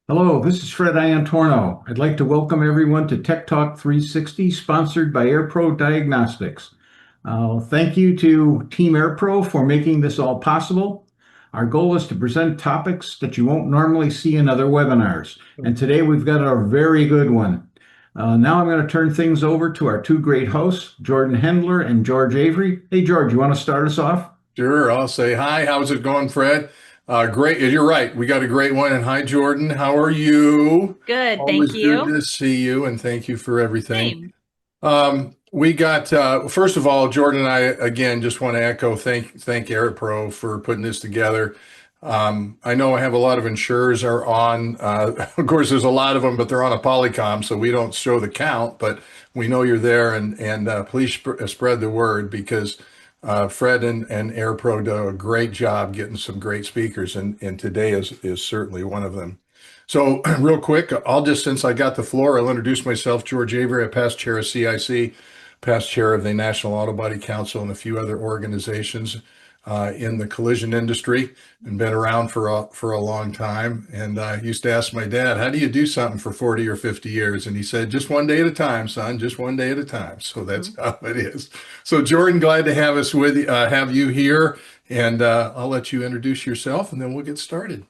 Hello, this is Fred Iantorno. I'd like to welcome everyone to Tech Talk 360, sponsored by AirPro Diagnostics. Thank you to Team AirPro for making this all possible. Our goal is to present topics that you won't normally see in other webinars, and today we've got a very good one. Now I'm going to turn things over to our two great hosts, Jordan Hendler and George Avery. Hey, George, you want to start us off? Sure, I'll say hi. How's it going, Fred? Great. You're right. We got a great one. And hi, Jordan. How are you? Good, thank Always good you. to see you, and thank you for everything. Same. We got first of all, Jordan and I again just want to echo thank AirPro for putting this together. I know I have a lot of insurers are on. Of course, there's a lot of them, but they're on a Polycom, so we don't show the count. But we know you're there, and please spread the word because Fred and AirPro do a great job getting some great speakers, and today is certainly one of them. So real quick, I'll just, since I got the floor, I'll introduce myself, George Avery, a past chair of CIC, past chair of the National Auto Body Council and a few other organizations in the collision industry, and been around for a long time. And I used to ask my dad, how do you do something for 40 or 50 years? And he said, just one day at a time, son, just one day at a time. So that's Mhm. how it is. So Jordan, glad to have us have you here. And I'll let you introduce yourself and then we'll get started.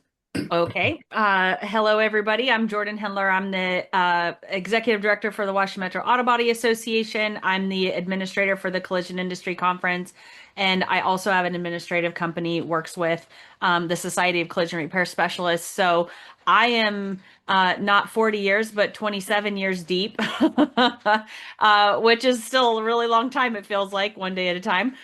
Okay. Hello, everybody. I'm Jordan Hendler. I'm the executive director for the Washington Metro Auto Body Association. I'm the administrator for the Collision Industry Conference. And I also have an administrative company works with the Society of Collision Repair Specialists. So I am not 40 years, but 27 years deep, which is still a really long time. It feels like one day at a time.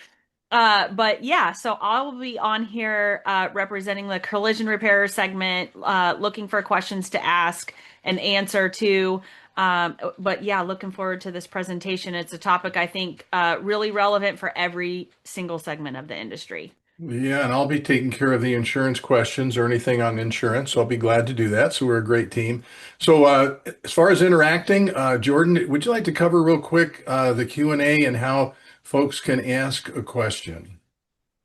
But yeah, so I'll be on here representing the collision repair segment, looking for questions to ask and answer to. But yeah, looking forward to this presentation. It's a topic I think really relevant for every single segment of the industry. Yeah, and I'll be taking care of the insurance questions or anything on insurance. So I'll be glad to do that. So we're a great team. So as far as interacting, Jordan, would you like to cover real quick the Q&A and how folks can ask a question?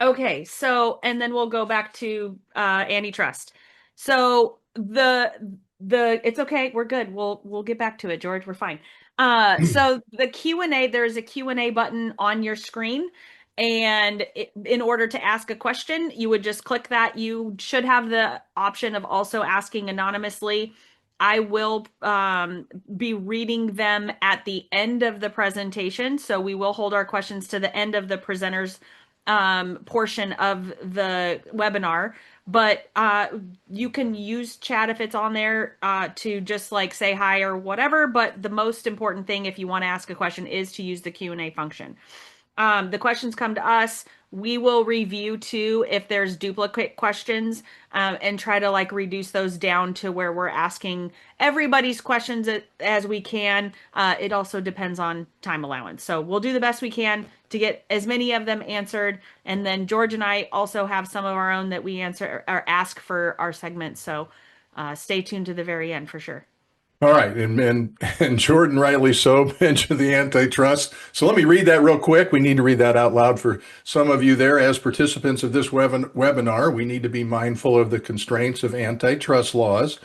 Okay, so and then we'll go back to antitrust. So the it's okay, we're good. We'll get back to it, George. We're fine. So the Q&A, there's a Q&A button on your screen, and in order to ask a question, you would just click that. You should have the option of also asking anonymously. I will be reading them at the end of the presentation, so we will hold our questions to the end of the presenters portion of the webinar, but you can use chat if it's on there to just like say hi or whatever. But the most important thing, if you want to ask a question, is to use the Q&A function. The questions come to us. We will review too if there's duplicate questions and try to like reduce those down to where we're asking everybody's questions as we can. It also depends on time allowance. So we'll do the best we can to get as many of them answered. And then George and I also have some of our own that we answer or ask for our segments. So stay tuned to the very end for sure. All right, and Jordan rightly so mentioned the antitrust. So let me read that real quick. We need to read that out loud for some of you there. As participants of this webinar, we need to be mindful of the constraints of antitrust laws.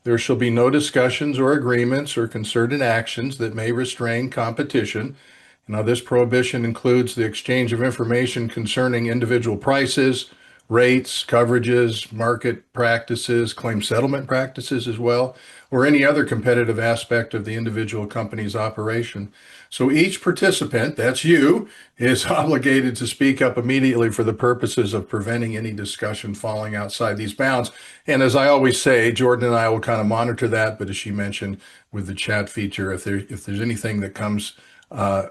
There shall be no discussions or agreements or concerted actions that may restrain competition. Now, this prohibition includes the exchange of information concerning individual prices, rates, coverages, market practices, claim settlement practices as well, or any other competitive aspect of the individual company's operation. So each participant, that's you, is obligated to speak up immediately for the purposes of preventing any discussion falling outside these bounds. And as I always say, Jordan and I will kind of monitor that, but as she mentioned with the chat feature, if there's anything that comes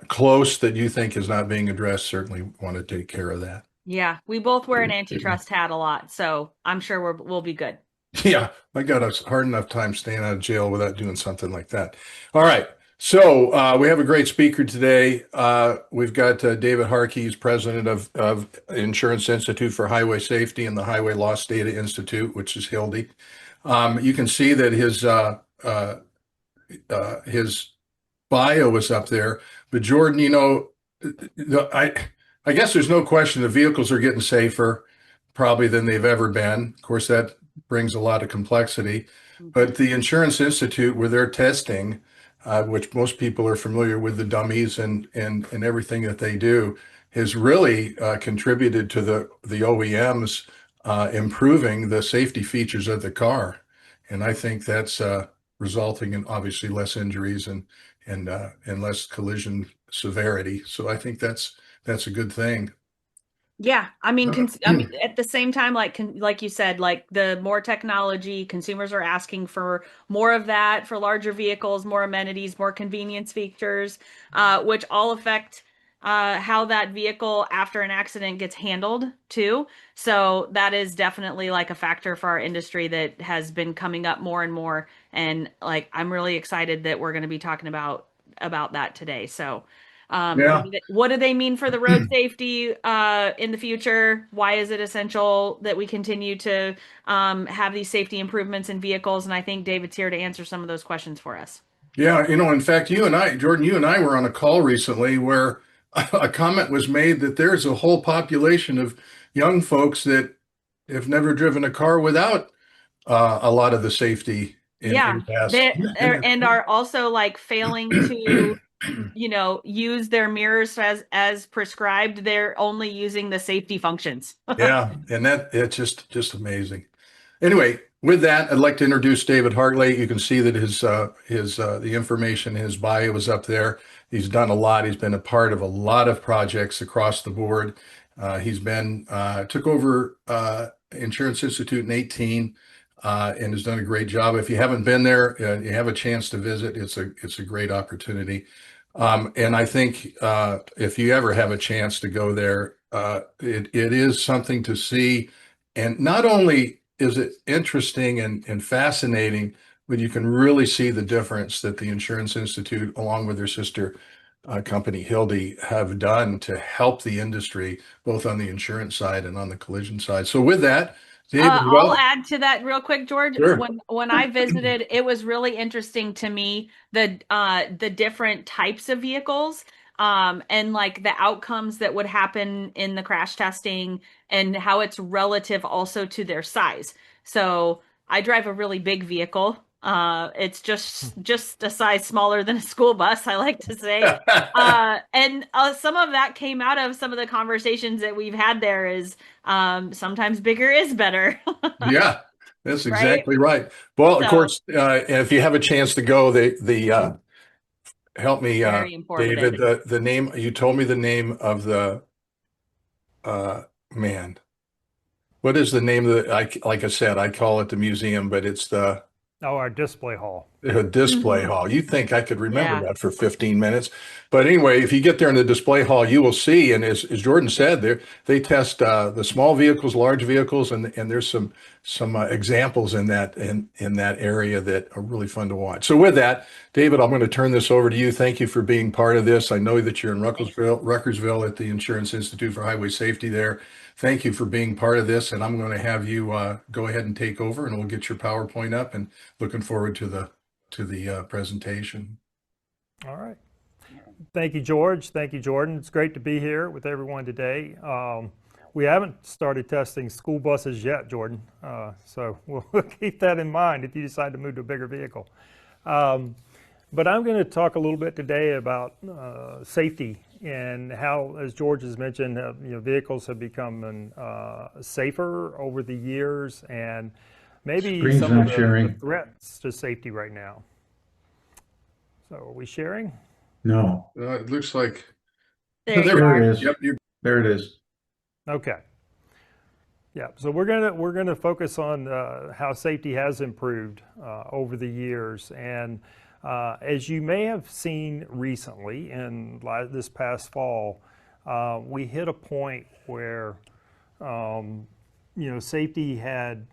close that you think is not being addressed, certainly want to take care of that. Yeah, we both wear an antitrust hat a lot, so I'm sure we'll be good. Yeah, I got a hard enough time staying out of jail without doing something like that. All right. So we have a great speaker today. We've got David Harkey, he's president of Insurance Institute for Highway Safety and the Highway Loss Data Institute, which is HLDI. You can see that his bio is up there. But Jordan, I guess there's no question the vehicles are getting safer probably than they've ever been. Of course, that brings a lot of complexity. But the Insurance Institute, with their testing, which most people are familiar with the dummies and everything that they do, has really contributed to the OEMs improving the safety features of the car. And I think that's resulting in obviously less injuries and less collision severity. So I think that's a good thing. Yeah, I mean, at the same time, like you said, like the more technology, consumers are asking for more of that for larger vehicles, more amenities, more convenience features, which all affect how that vehicle after an accident gets handled too. So that is definitely like a factor for our industry that has been coming up more and more. And like, I'm really excited that we're going to be talking about that today. So. Yeah. What do they mean for the road safety in the future? Why is it essential that we continue to have these safety improvements in vehicles? And I think David's here to answer some of those questions for us. Yeah, in fact, Jordan, you and I were on a call recently where a comment was made that there's a whole population of young folks that have never driven a car without a lot of the safety in Yeah, past. and are also like failing to, use their mirrors as prescribed. They're only using the safety functions. Yeah, and that it's just amazing. Anyway, with that, I'd like to introduce David Hartley. You can see that his the information, his bio is up there. He's done a lot. He's been a part of a lot of projects across the board. He's been took over Insurance Institute in 18 and has done a great job. If you haven't been there, you have a chance to visit. It's a great opportunity. And I think if you ever have a chance to go there, it is something to see. And not only is it interesting and fascinating, but you can really see the difference that the Insurance Institute, along with their sister company Hildy, have done to help the industry, both on the insurance side and on the collision side. So with that, David, I'll add to that real quick, George. sure. When I visited, it was really interesting to me the different types of vehicles, and like the outcomes that would happen in the crash testing and how it's relative also to their size. So I drive a really big vehicle. It's just a size smaller than a school bus, I like to say. And some of that came out of some of the conversations that we've had there is sometimes bigger is better. Yeah, that's Right? exactly right. Well, of So course, if you have a chance to go, the help me, very David, informative. the name, you told me the name of the uh, man. What is the name of the, like I said, I call it the museum, but it's the Oh, our display hall. display Mhm. hall. You think I could remember Yeah. that for 15 minutes. But anyway, if you get there in the display hall, you will see, and as Jordan said, they test the small vehicles, large vehicles, and there's some examples in that area that are really fun to watch. So with that, David, I'm going to turn this over to you. Thank you for being part of this. I know that you're in Ruckersville at the Insurance Institute for Highway Safety there. Thank you for being part of this, and I'm going to have you go ahead and take over, and we'll get your PowerPoint up. And looking forward to the presentation. All right. Thank you, George. Thank you, Jordan. It's great to be here with everyone today. We haven't started testing school buses yet, Jordan. So we'll keep that in mind if you decide to move to a bigger vehicle. But I'm going to talk a little bit today about safety and how, as George has mentioned, vehicles have become safer over the years, and maybe Screen's some of not the sharing. threats to safety right now. So are we sharing? No. It looks like There you There are. it is. yep. There it is. Okay. Yeah, so we're gonna focus on how safety has improved over the years, and as you may have seen recently, in this past fall, we hit a point where safety had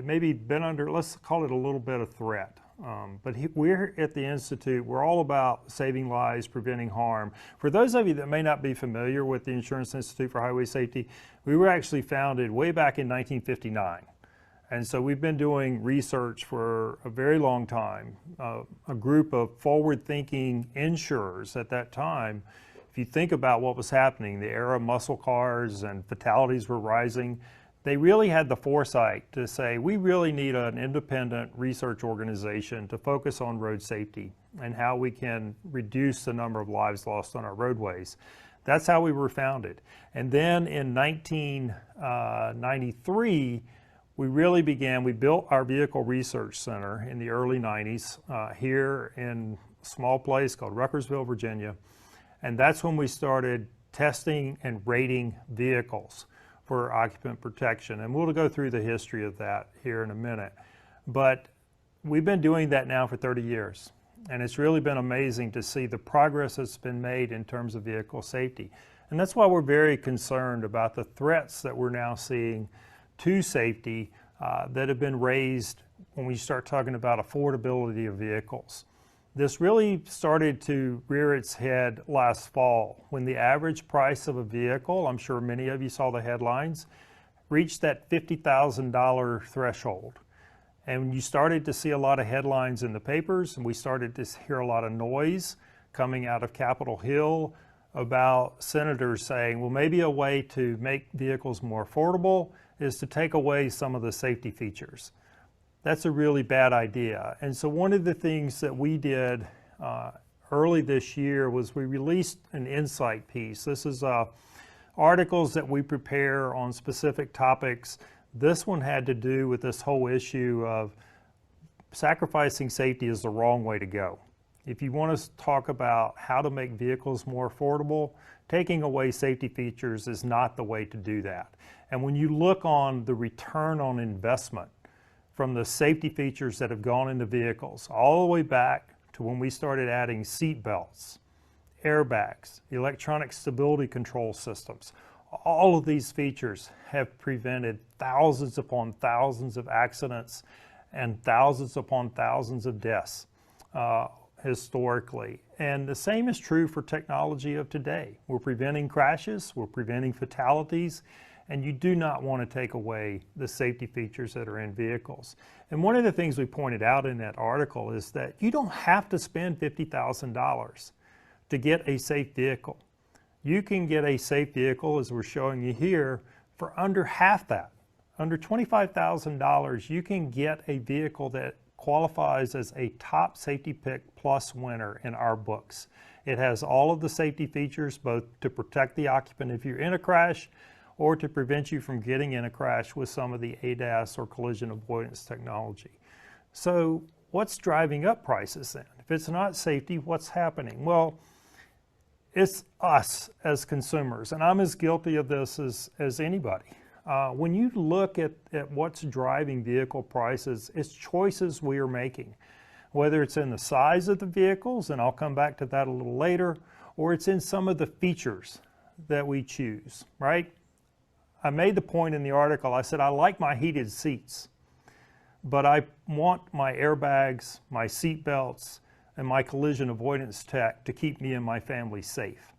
maybe been under, let's call it a little bit of threat. But we're at the Institute, we're all about saving lives, preventing harm. For those of you that may not be familiar with the Insurance Institute for Highway Safety, we were actually founded way back in 1959. And so we've been doing research for a very long time. A group of forward-thinking insurers at that time, if you think about what was happening, the era of muscle cars and fatalities were rising, they really had the foresight to say, we really need an independent research organization to focus on road safety and how we can reduce the number of lives lost on our roadways. That's how we were founded. And then in 1993, we really we built our Vehicle Research Center in the early 90s here in a small place called Ruckersville, Virginia. And that's when we started testing and rating vehicles for occupant protection. And we'll go through the history of that here in a minute. But we've been doing that now for 30 years. And it's really been amazing to see the progress that's been made in terms of vehicle safety. And that's why we're very concerned about the threats that we're now seeing to safety that have been raised when we start talking about affordability of vehicles. This really started to rear its head last fall when the average price of a vehicle, I'm sure many of you saw the headlines, reached that $50,000 threshold. And you started to see a lot of headlines in the papers, and we started to hear a lot of noise coming out of Capitol Hill about senators saying, well, maybe a way to make vehicles more affordable is to take away some of the safety features. That's a really bad idea. And so one of the things that we did early this year was we released an insight piece. This is articles that we prepare on specific topics. This one had to do with this whole issue of sacrificing safety is the wrong way to go. If you want to talk about how to make vehicles more affordable, taking away safety features is not the way to do that. And when you look on the return on investment from the safety features that have gone into vehicles, all the way back to when we started adding seat belts, airbags, electronic stability control systems, all of these features have prevented thousands upon thousands of accidents and thousands upon thousands of deaths historically. And the same is true for technology of today. We're preventing crashes, we're preventing fatalities, and you do not want to take away the safety features that are in vehicles. And one of the things we pointed out in that article is that you don't have to spend $50,000 to get a safe vehicle. You can get a safe vehicle, as we're showing you here, for under half that. Under $25,000, you can get a vehicle that qualifies as a top Safety Pick Plus winner in our books. It has all of the safety features, both to protect the occupant if you're in a crash, or to prevent you from getting in a crash with some of the ADAS or collision avoidance technology. So what's driving up prices then? If it's not safety, what's happening? Well, it's us as consumers, and I'm as guilty of this as anybody. When you look at what's driving vehicle prices, it's choices we are making, whether it's in the size of the vehicles, and I'll come back to that a little later, or it's in some of the features that we choose, right? I made the point in the article, I said, I like my heated seats, but I want my airbags, my seat belts, and my collision avoidance tech to keep me and my family safe.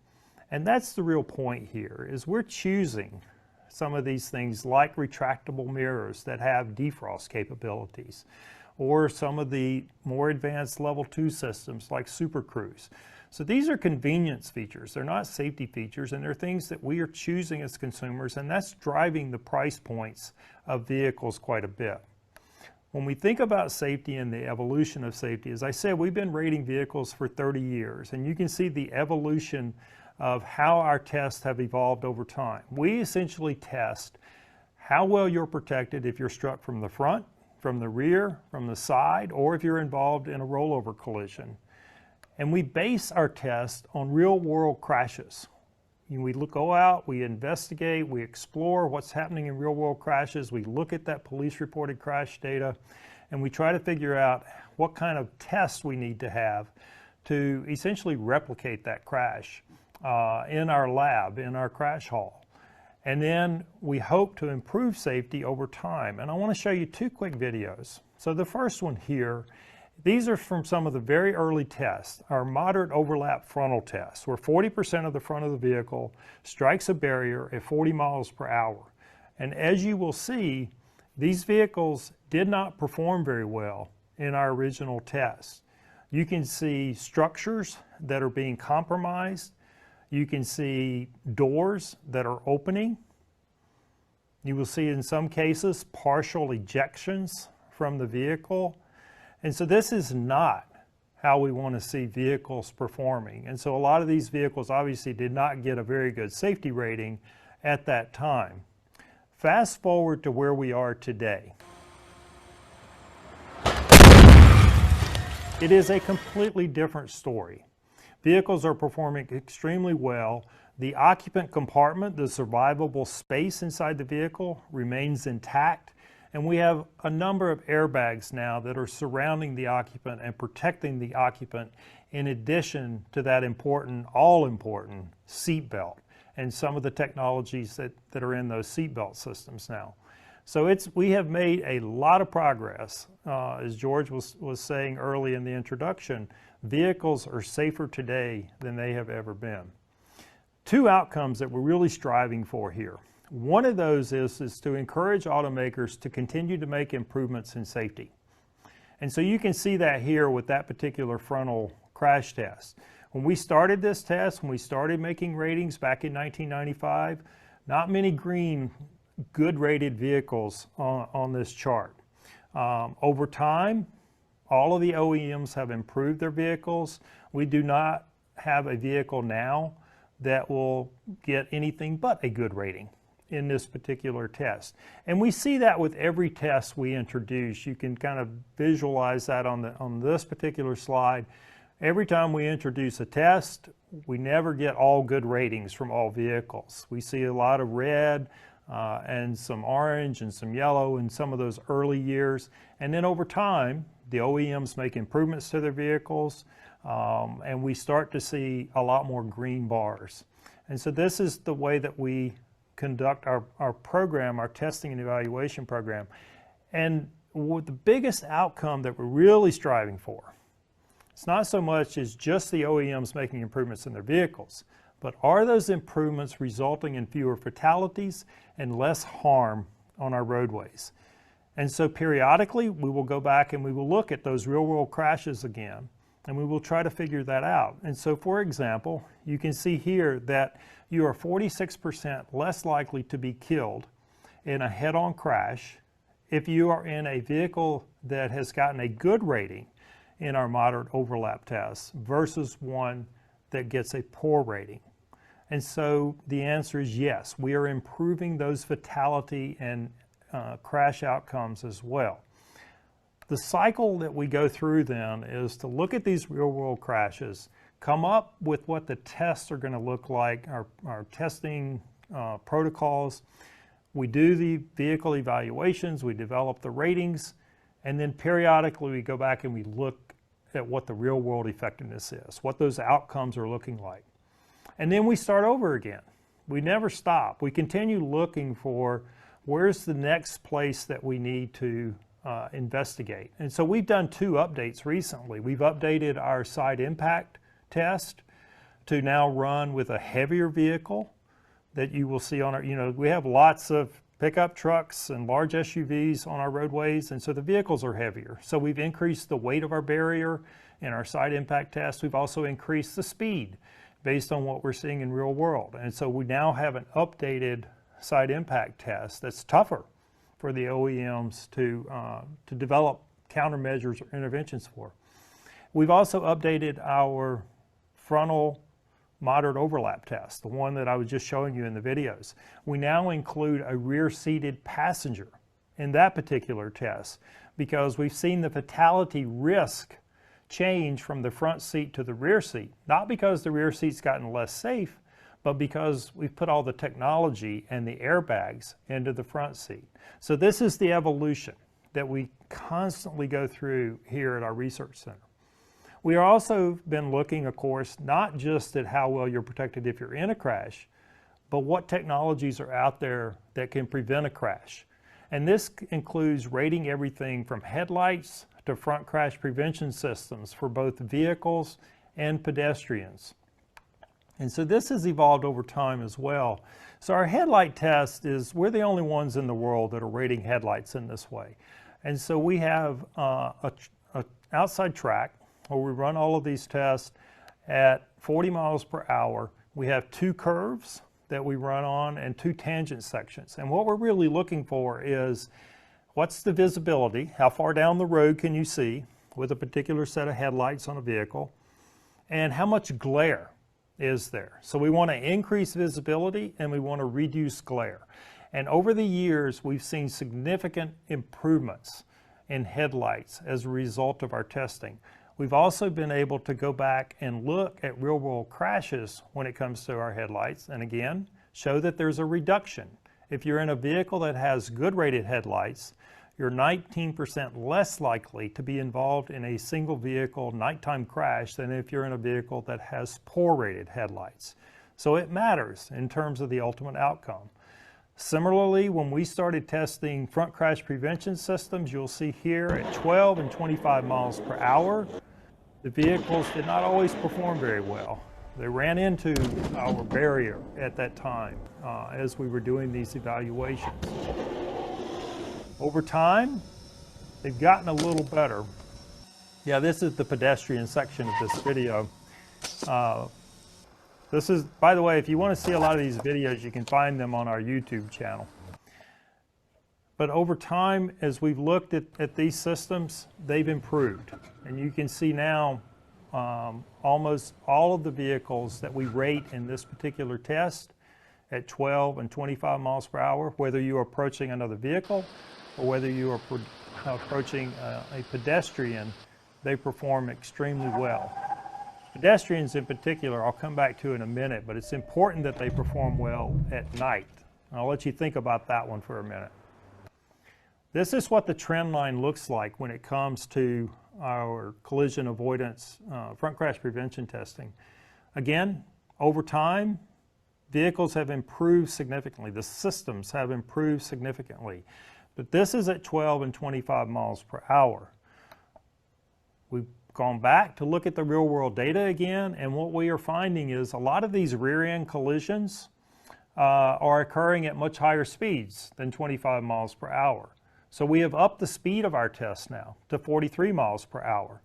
And that's the real point here, is we're choosing some of these things like retractable mirrors that have defrost capabilities, or some of the more advanced level 2 systems like Super Cruise. So these are convenience features. They're not safety features, and they're things that we are choosing as consumers, and that's driving the price points of vehicles quite a bit. When we think about safety and the evolution of safety, as I said, we've been rating vehicles for 30 years, and you can see the evolution of how our tests have evolved over time. We essentially test how well you're protected if you're struck from the front, from the rear, from the side, or if you're involved in a rollover collision. And we base our test on real-world crashes. We go out, we investigate, we explore what's happening in real-world crashes, we look at that police-reported crash data, and we try to figure out what kind of tests we need to have to essentially replicate that crash in our lab, in our crash hall. And then we hope to improve safety over time. And I want to show you two quick videos. So the first one here, these are from some of the very early tests, our moderate overlap frontal test, where 40% of the front of the vehicle strikes a barrier at 40 miles per hour. And as you will see, these vehicles did not perform very well in our original test. You can see structures that are being compromised. You can see doors that are opening. You will see in some cases partial ejections from the vehicle. And so this is not how we want to see vehicles performing. And so a lot of these vehicles obviously did not get a very good safety rating at that time. Fast forward to where we are today. It is a completely different story. Vehicles are performing extremely well. The occupant compartment, the survivable space inside the vehicle, remains intact. And we have a number of airbags now that are surrounding the occupant and protecting the occupant, in addition to that important, all-important seat belt and some of the technologies that are in those seat belt systems now. So we have made a lot of progress. As George was saying early in the introduction, vehicles are safer today than they have ever been. Two outcomes that we're really striving for here. One of those is to encourage automakers to continue to make improvements in safety. And so you can see that here with that particular frontal crash test. When we started this test, when we started making ratings back in 1995, not many green, good rated vehicles on this chart. Over time, all of the OEMs have improved their vehicles. We do not have a vehicle now that will get anything but a good rating in this particular test. And we see that with every test we introduce. You can kind of visualize that on this particular slide. Every time we introduce a test, we never get all good ratings from all vehicles. We see a lot of red and some orange and some yellow in some of those early years. And then over time, the OEMs make improvements to their vehicles, and we start to see a lot more green bars. And so this is the way that we conduct our program, our testing and evaluation program. And the biggest outcome that we're really striving for, it's not so much as just the OEMs making improvements in their vehicles, but are those improvements resulting in fewer fatalities and less harm on our roadways? And so periodically we will go back and we will look at those real-world crashes again, and we will try to figure that out. And so, for example, you can see here that you are 46% less likely to be killed in a head-on crash if you are in a vehicle that has gotten a good rating in our moderate overlap tests versus one that gets a poor rating. And so the answer is yes, we are improving those fatality and crash outcomes as well. The cycle that we go through then is to look at these real-world crashes, come up with what the tests are going to look like, our testing protocols. We do the vehicle evaluations, we develop the ratings, and then periodically we go back and we look at what the real-world effectiveness is, what those outcomes are looking like. And then we start over again. We never stop. We continue looking for where's the next place that we need to investigate. And so we've done two updates recently. We've updated our side impact test to now run with a heavier vehicle that you will see on our, we have lots of pickup trucks and large SUVs on our roadways, and so the vehicles are heavier. So we've increased the weight of our barrier in our side impact test. We've also increased the speed based on what we're seeing in real world. And so we now have an updated side impact test that's tougher for the OEMs to develop countermeasures or interventions for. We've also updated our frontal moderate overlap test, the one that I was just showing you in the videos. We now include a rear-seated passenger in that particular test because we've seen the fatality risk change from the front seat to the rear seat, not because the rear seat's gotten less safe, but because we've put all the technology and the airbags into the front seat. So this is the evolution that we constantly go through here at our research center. We are also been looking, of course, not just at how well you're protected if you're in a crash, but what technologies are out there that can prevent a crash. And this includes rating everything from headlights to front crash prevention systems for both vehicles and pedestrians. And so this has evolved over time as well. So our headlight test we're the only ones in the world that are rating headlights in this way. And so we have a outside track where we run all of these tests at 40 miles per hour. We have two curves that we run on and 2 tangent sections. And what we're really looking for is what's the visibility, how far down the road can you see with a particular set of headlights on a vehicle, and how much glare is there. So we want to increase visibility and we want to reduce glare. And over the years, we've seen significant improvements in headlights as a result of our testing. We've also been able to go back and look at real-world crashes when it comes to our headlights, and again, show that there's a reduction. If you're in a vehicle that has good rated headlights, you're 19% less likely to be involved in a single vehicle nighttime crash than if you're in a vehicle that has poor rated headlights. So it matters in terms of the ultimate outcome. Similarly, when we started testing front crash prevention systems, you'll see here at 12 and 25 miles per hour, the vehicles did not always perform very well. They ran into our barrier at that time as we were doing these evaluations. Over time, they've gotten a little better. Yeah, this is the pedestrian section of this video. This is, by the way, if you want to see a lot of these videos, you can find them on our YouTube channel. But over time, as we've looked at these systems, they've improved. And you can see now almost all of the vehicles that we rate in this particular test at 12 and 25 miles per hour, whether you're approaching another vehicle or whether you are approaching a pedestrian, they perform extremely well. Pedestrians in particular, I'll come back to in a minute, but it's important that they perform well at night. I'll let you think about that one for a minute. This is what the trend line looks like when it comes to our collision avoidance front crash prevention testing. Again, over time, vehicles have improved significantly. The systems have improved significantly. But this is at 12 and 25 miles per hour. We've gone back to look at the real world data again, and what we are finding is a lot of these rear end collisions are occurring at much higher speeds than 25 miles per hour. So we have upped the speed of our test now to 43 miles per hour.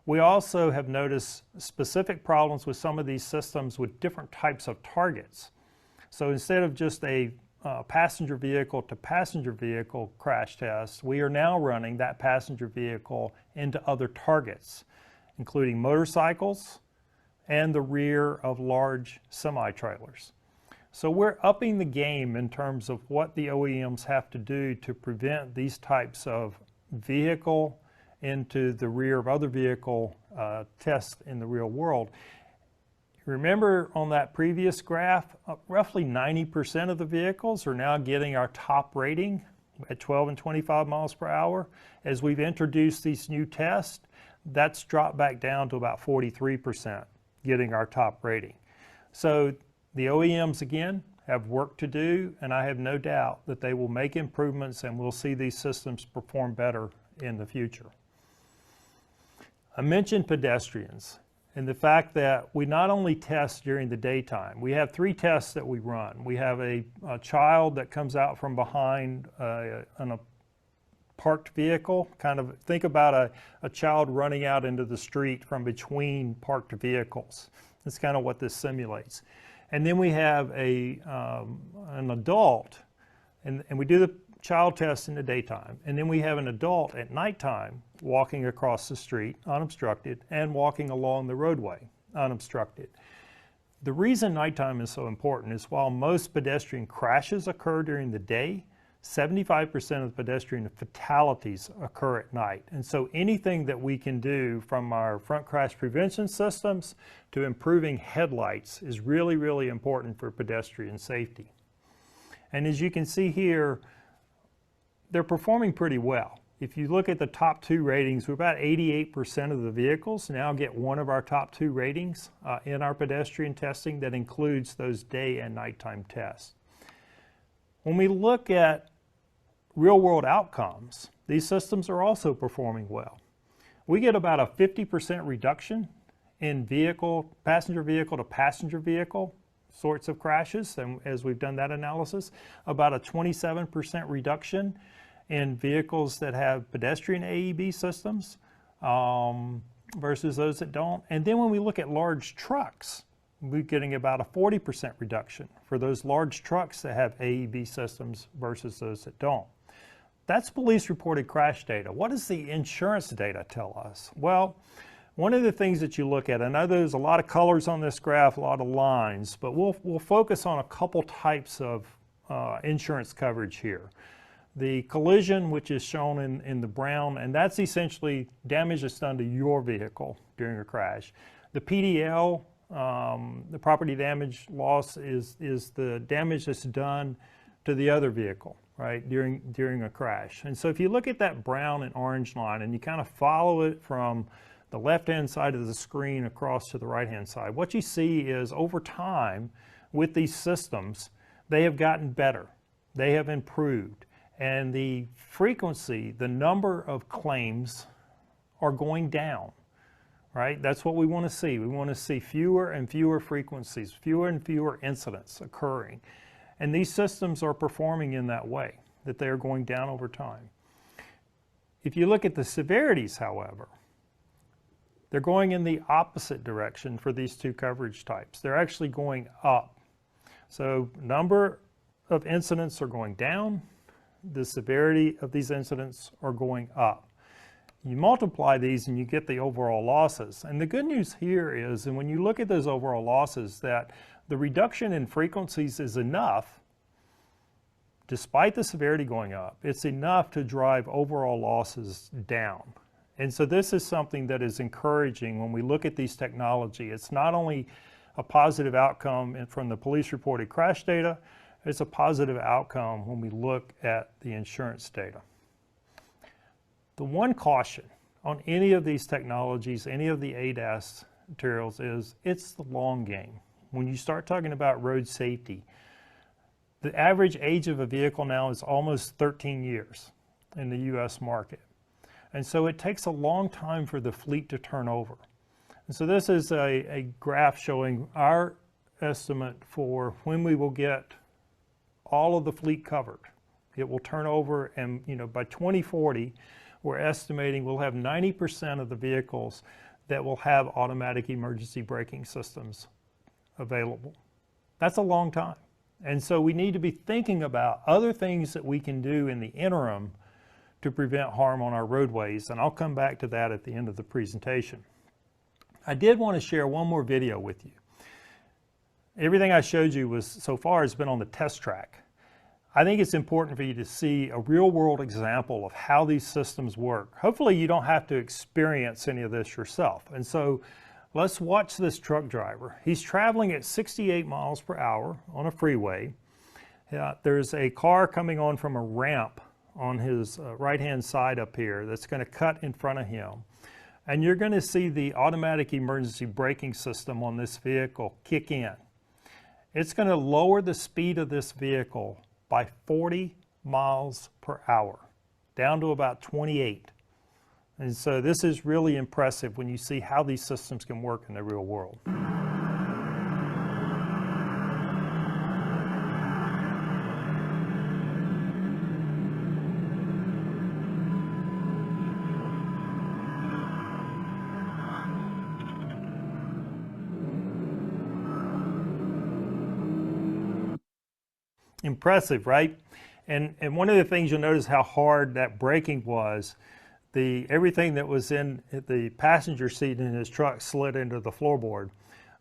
We also have noticed specific problems with some of these systems with different types of targets. So instead of just a passenger vehicle to passenger vehicle crash test, we are now running that passenger vehicle into other targets, including motorcycles and the rear of large semi-trailers. So we're upping the game in terms of what the OEMs have to do to prevent these types of vehicle into the rear of other vehicle tests in the real world. Remember on that previous graph, roughly 90% of the vehicles are now getting our top rating at 12 and 25 miles per hour. As we've introduced these new tests, that's dropped back down to about 43% getting our top rating. So the OEMs, again, have work to do, and I have no doubt that they will make improvements and we'll see these systems perform better in the future. I mentioned pedestrians and the fact that we not only test during the daytime. We have 3 tests that we run. We have a child that comes out from behind on a parked vehicle. Kind of think about a child running out into the street from between parked vehicles. That's kind of what this simulates. And then we have an adult, and we do the child test in the daytime. And then we have an adult at nighttime walking across the street unobstructed and walking along the roadway unobstructed. The reason nighttime is so important is while most pedestrian crashes occur during the day, 75% of pedestrian fatalities occur at night. And so anything that we can do from our front crash prevention systems to improving headlights is really, really important for pedestrian safety. And as you can see here, they're performing pretty well. If you look at the top 2 ratings, we're about 88% of the vehicles now get one of our top 2 ratings in our pedestrian testing that includes those day and nighttime tests. When we look at real-world outcomes, these systems are also performing well. We get about a 50% reduction in passenger vehicle to passenger vehicle sorts of crashes, and as we've done that analysis, about a 27% reduction in vehicles that have pedestrian AEB systems versus those that don't. And then when we look at large trucks, we're getting about a 40% reduction for those large trucks that have AEB systems versus those that don't. That's police reported crash data. What does the insurance data tell us? Well, one of the things that you look at, I know there's a lot of colors on this graph, a lot of lines, but we'll focus on a couple types of insurance coverage here. The collision, which is shown in the brown, and that's essentially damage that's done to your vehicle during a crash. The PDL, the property damage loss, is the damage that's done to the other vehicle, right, during a crash. And so if you look at that brown and orange line and you kind of follow it from the left-hand side of the screen across to the right-hand side, what you see is over time with these systems, they have gotten better. They have improved. And the frequency, the number of claims are going down, right? That's what we want to see. We want to see fewer and fewer frequencies, fewer and fewer incidents occurring. And these systems are performing in that way, that they are going down over time. If you look at the severities, however, they're going in the opposite direction for these two coverage types. They're actually going up. So number of incidents are going down. The severity of these incidents are going up. You multiply these and you get the overall losses. And the good news here is, and when you look at those overall losses, that the reduction in frequencies is enough, despite the severity going up, it's enough to drive overall losses down. And so this is something that is encouraging when we look at these technology. It's not only a positive outcome from the police reported crash data, it's a positive outcome when we look at the insurance data. The one caution on any of these technologies, any of the ADAS materials, is it's the long game. When you start talking about road safety, the average age of a vehicle now is almost 13 years in the US market. And so it takes a long time for the fleet to turn over. And so this is a graph showing our estimate for when we will get all of the fleet covered. It will turn over, and by 2040, we're estimating we'll have 90% of the vehicles that will have automatic emergency braking systems available. That's a long time. And so we need to be thinking about other things that we can do in the interim to prevent harm on our roadways, and I'll come back to that at the end of the presentation. I did want to share one more video with you. Everything I showed you so far has been on the test track. I think it's important for you to see a real-world example of how these systems work. Hopefully you don't have to experience any of this yourself. And so let's watch this truck driver. He's traveling at 68 miles per hour on a freeway. There's a car coming on from a ramp on his right-hand side up here that's going to cut in front of him. And you're going to see the automatic emergency braking system on this vehicle kick in. It's going to lower the speed of this vehicle by 40 miles per hour, down to about 28. And so this is really impressive when you see how these systems can work in the real world. Impressive, right? And one of the things you'll notice how hard that braking was. Everything that was in the passenger seat in his truck slid into the floorboard.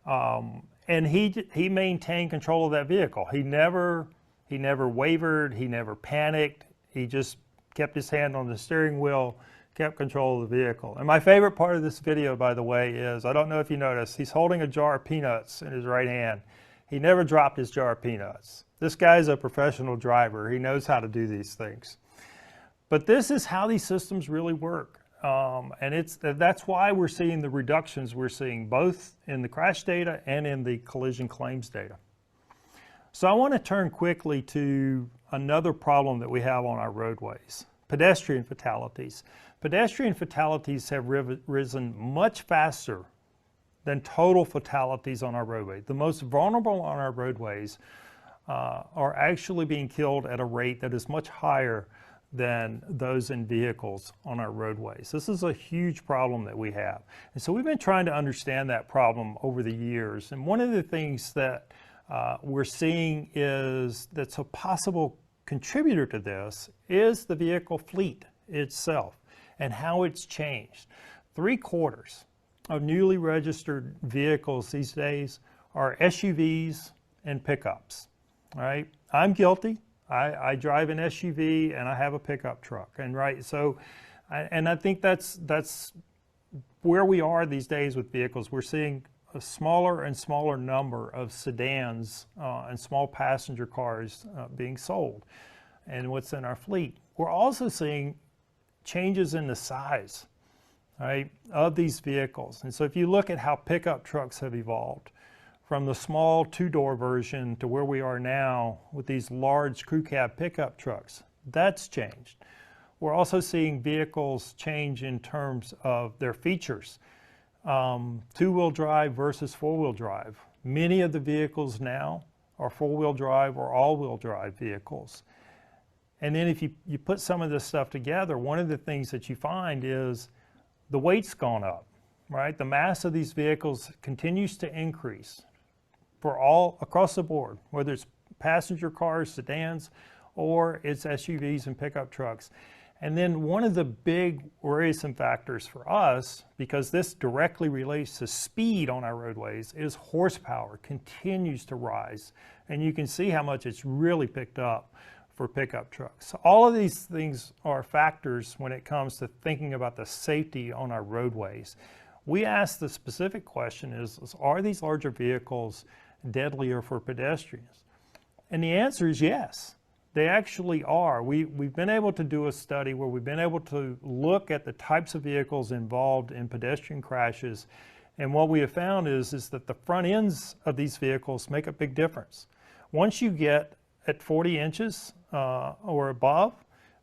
And he maintained control of that vehicle. He never wavered, he never panicked. He just kept his hand on the steering wheel, kept control of the vehicle. And my favorite part of this video, by the way, is, I don't know if you noticed, he's holding a jar of peanuts in his right hand. He never dropped his jar of peanuts. This guy's a professional driver. He knows how to do these things. But this is how these systems really work. And that's why we're seeing the reductions we're seeing both in the crash data and in the collision claims data. So I want to turn quickly to another problem that we have on our roadways, pedestrian fatalities. Pedestrian fatalities have risen much faster than total fatalities on our roadway. The most vulnerable on our roadways are actually being killed at a rate that is much higher than those in vehicles on our roadways. This is a huge problem that we have. And so we've been trying to understand that problem over the years. And one of the things that we're seeing is that's a possible contributor to this is the vehicle fleet itself and how it's changed. 3/4 of newly registered vehicles these days are SUVs and pickups, all right? I'm guilty. I drive an SUV and I have a pickup truck, and I think that's where we are these days with vehicles. We're seeing a smaller and smaller number of sedans and small passenger cars being sold, and what's in our fleet. We're also seeing changes in the size, right, of these vehicles. And so if you look at how pickup trucks have evolved, from the small 2-door version to where we are now with these large crew cab pickup trucks, that's changed. We're also seeing vehicles change in terms of their features. 2-wheel drive versus 4-wheel drive. Many of the vehicles now are 4-wheel drive or all-wheel drive vehicles. And then if you put some of this stuff together, one of the things that you find is the weight's gone up, right? The mass of these vehicles continues to increase for all across the board, whether it's passenger cars, sedans, or it's SUVs and pickup trucks. And then one of the big worrisome factors for us, because this directly relates to speed on our roadways, is horsepower continues to rise. And you can see how much it's really picked up for pickup trucks. So all of these things are factors when it comes to thinking about the safety on our roadways. We ask the specific question is are these larger vehicles deadlier for pedestrians? And the answer is yes, they actually are. We've been able to do a study where we've been able to look at the types of vehicles involved in pedestrian crashes, and what we have found is that the front ends of these vehicles make a big difference. Once you get at 40 inches or above,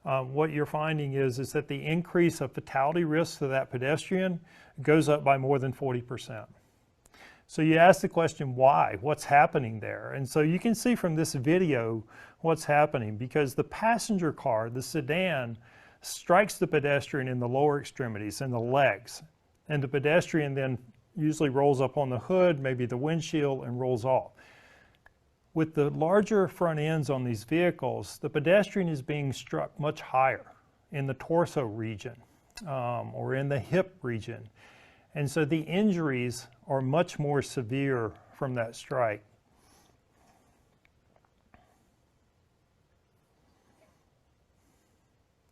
what you're finding is that the increase of fatality risk to that pedestrian goes up by more than 40%. So you ask the question, why? What's happening there? And so you can see from this video what's happening, because the passenger car, the sedan, strikes the pedestrian in the lower extremities, in the legs. And the pedestrian then usually rolls up on the hood, maybe the windshield, and rolls off. With the larger front ends on these vehicles, the pedestrian is being struck much higher in the torso region or in the hip region. And so the injuries are much more severe from that strike.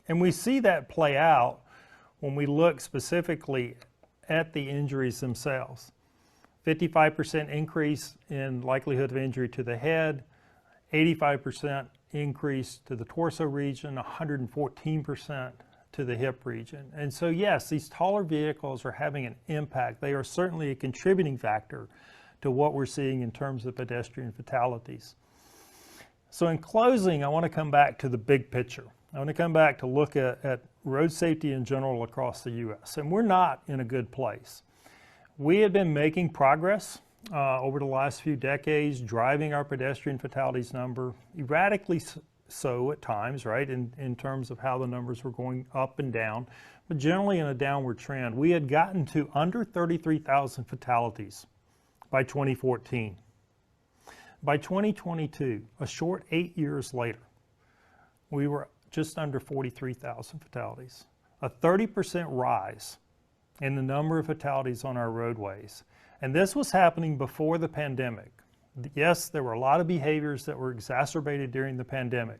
And we see that play out when we look specifically at the injuries themselves. 55% increase in likelihood of injury to the head, 85% increase to the torso region, 114% to the hip region. And so yes, these taller vehicles are having an impact. They are certainly a contributing factor to what we're seeing in terms of pedestrian fatalities. So in closing, I want to come back to the big picture. I want to come back to look at road safety in general across the U.S. And we're not in a good place. We have been making progress over the last few decades, driving our pedestrian fatalities number erratically so at times, right, in terms of how the numbers were going up and down, but generally in a downward trend. We had gotten to under 33,000 fatalities by 2014. By 2022, a short 8 years later, we were just under 43,000 fatalities, a 30% rise in the number of fatalities on our roadways. And this was happening before the pandemic. Yes, there were a lot of behaviors that were exacerbated during the pandemic.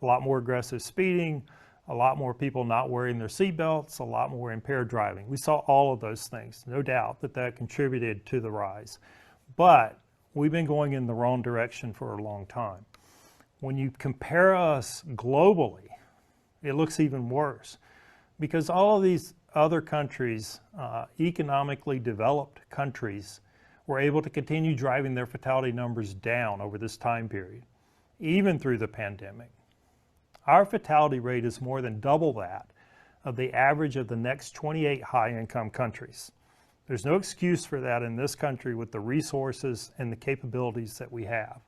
A lot more aggressive speeding, a lot more people not wearing their seatbelts, a lot more impaired driving. We saw all of those things. No doubt that contributed to the rise. But we've been going in the wrong direction for a long time. When you compare us globally, it looks even worse, because all of these other countries, economically developed countries, were able to continue driving their fatality numbers down over this time period, even through the pandemic. Our fatality rate is more than double that of the average of the next 28 high-income countries. There's no excuse for that in this country with the resources and the capabilities that we have.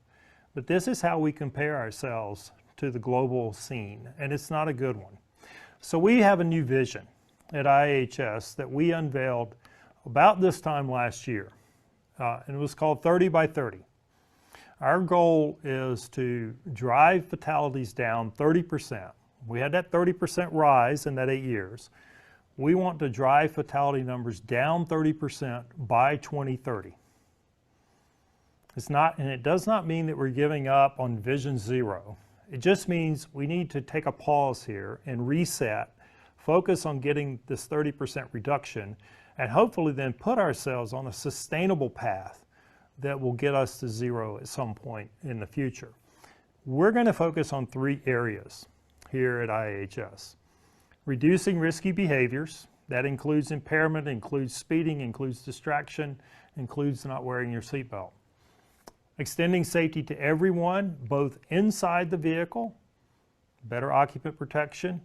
But this is how we compare ourselves to the global scene, and it's not a good one. So we have a new vision at IIHS that we unveiled about this time last year, and it was called 30 by 30. Our goal is to drive fatalities down 30%. We had that 30% rise in that 8 years. We want to drive fatality numbers down 30% by 2030. And it does not mean that we're giving up on Vision Zero. It just means we need to take a pause here and reset, focus on getting this 30% reduction, and hopefully then put ourselves on a sustainable path that will get us to zero at some point in the future. We're going to focus on 3 areas here at IIHS. Reducing risky behaviors. That includes impairment, includes speeding, includes distraction, includes not wearing your seatbelt. Extending safety to everyone, both inside the vehicle, better occupant protection,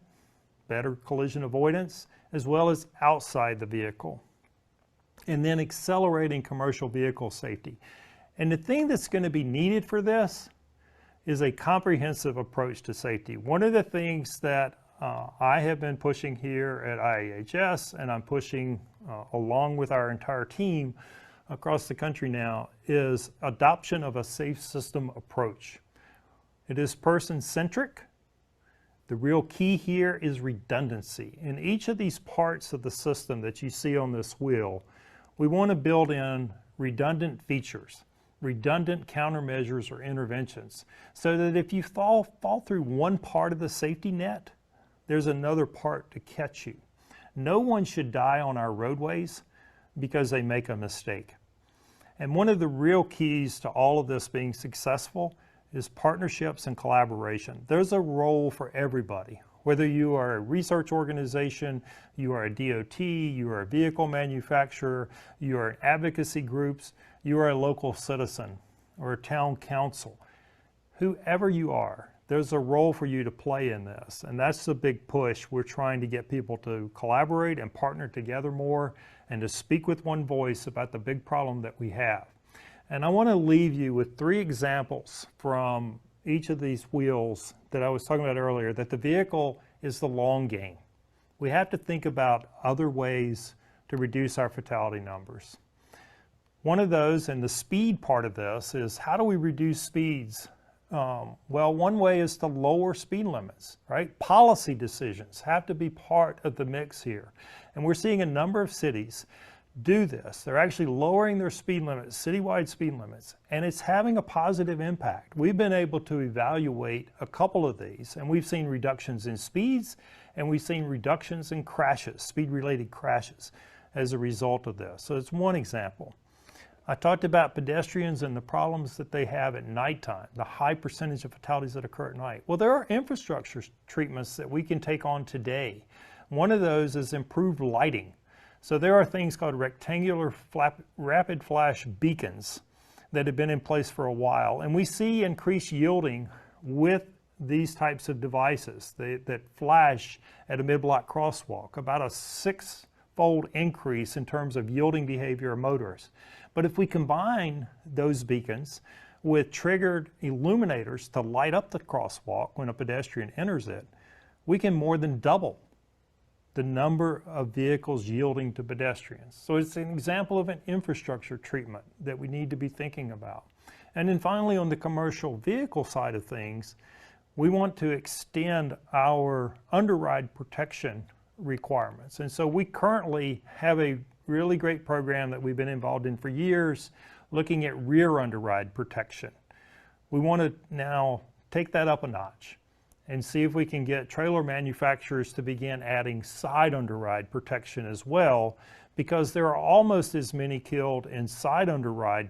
better collision avoidance, as well as outside the vehicle. And then accelerating commercial vehicle safety. And the thing that's going to be needed for this is a comprehensive approach to safety. One of the things that I have been pushing here at IIHS, and I'm pushing along with our entire team across the country now, is adoption of a safe system approach. It is person-centric. The real key here is redundancy. In each of these parts of the system that you see on this wheel, we want to build in redundant features, redundant countermeasures or interventions, so that if you fall through one part of the safety net, there's another part to catch you. No one should die on our roadways because they make a mistake. And one of the real keys to all of this being successful is partnerships and collaboration. There's a role for everybody. Whether you are a research organization, you are a DOT, you are a vehicle manufacturer, you are advocacy groups, you are a local citizen or a town council. Whoever you are, there's a role for you to play in this. And that's the big push. We're trying to get people to collaborate and partner together more and to speak with one voice about the big problem that we have. And I want to leave you with 3 examples from each of these wheels that I was talking about earlier, that the vehicle is the long game. We have to think about other ways to reduce our fatality numbers. One of those, and the speed part of this, is how do we reduce speeds? Well, one way is to lower speed limits, right? Policy decisions have to be part of the mix here. And we're seeing a number of cities do this. They're actually lowering their speed limits, citywide speed limits, and it's having a positive impact. We've been able to evaluate a couple of these, and we've seen reductions in speeds, and we've seen reductions in crashes, speed-related crashes, as a result of this. So it's one example. I talked about pedestrians and the problems that they have at nighttime, the high percentage of fatalities that occur at night. Well, there are infrastructure treatments that we can take on today. One of those is improved lighting. So there are things called rectangular rapid flash beacons that have been in place for a while. And we see increased yielding with these types of devices that flash at a mid-block crosswalk, about a 6-fold increase in terms of yielding behavior of motorists. But if we combine those beacons with triggered illuminators to light up the crosswalk when a pedestrian enters it, we can more than double the number of vehicles yielding to pedestrians. So it's an example of an infrastructure treatment that we need to be thinking about. And then finally, on the commercial vehicle side of things, we want to extend our underride protection requirements. And so we currently have a really great program that we've been involved in for years, looking at rear underride protection. We want to now take that up a notch and see if we can get trailer manufacturers to begin adding side underride protection as well, because there are almost as many killed in side underride